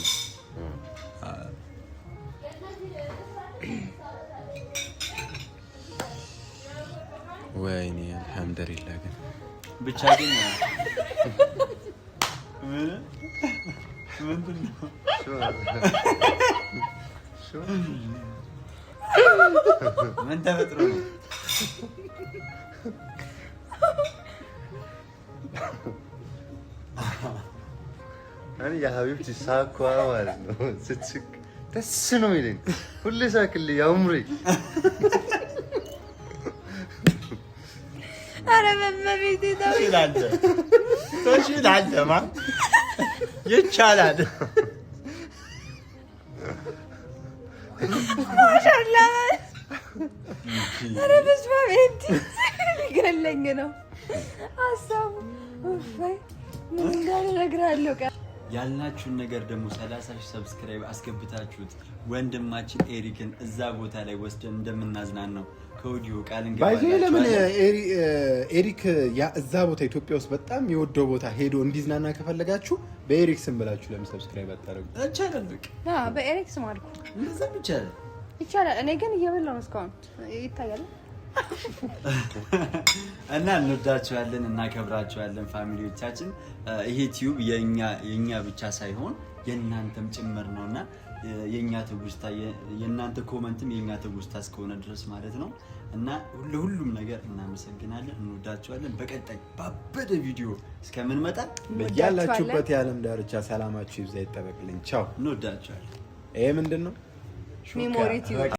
ወይኔ አልሐምዱሊላህ ግን ብቻ ግን ምንድን ነው ምን ተፈጥሮ ነው? እኔ የሀቢብቲ ሳኳ ማለት ነው ስትስቅ ደስ ነው የሚለኝ። ሁሌ ሳቅልኝ ያምሪ። ኧረ በመቤቴ ተው ትችላለህ ይቻላል። ማሻአላ ኧረ በስመ አብ እንዴ ሊገለኝ ነው ሀሳቡ። ምን እንዳለ እነግርሃለሁ። ያልናችሁን ነገር ደግሞ 30,000 ሰብስክራይብ አስገብታችሁት ወንድማችን ኤሪክን እዛ ቦታ ላይ ወስደን እንደምናዝናናው ከወዲሁ ቃል እንገባለን። ለምን ኤሪክ እዛ ቦታ ኢትዮጵያ ውስጥ በጣም የወደው ቦታ ሄዶ እንዲዝናና ከፈለጋችሁ በኤሪክ ስም ብላችሁ ለምን ሰብስክራይብ አታደርጉ? ይቻላል። በቃ በኤሪክ ስም አልኩ። እንደዛ ይቻላል ይቻላል። እኔ ግን እየበላሁ ነው እስካሁን ይታያል። እና እንወዳችኋለን፣ እናከብራችኋለን ፋሚሊዎቻችን። ይሄ ቲዩብ የኛ ብቻ ሳይሆን የእናንተም ጭምር ነውና የኛ ትውስታ የእናንተ ኮመንትም የኛ ትውስታ እስከሆነ ድረስ ማለት ነው። እና ሁሉም ነገር እናመሰግናለን፣ እንወዳችኋለን። በቀጣይ ባበደ ቪዲዮ እስከምንመጣ በያላችሁበት የዓለም ዳርቻ ሰላማችሁ ይብዛ ይጠበቅልኝ። ቻው፣ እንወዳችኋለን። ይሄ ምንድን ነው? ሜሞሪ ቲዩብ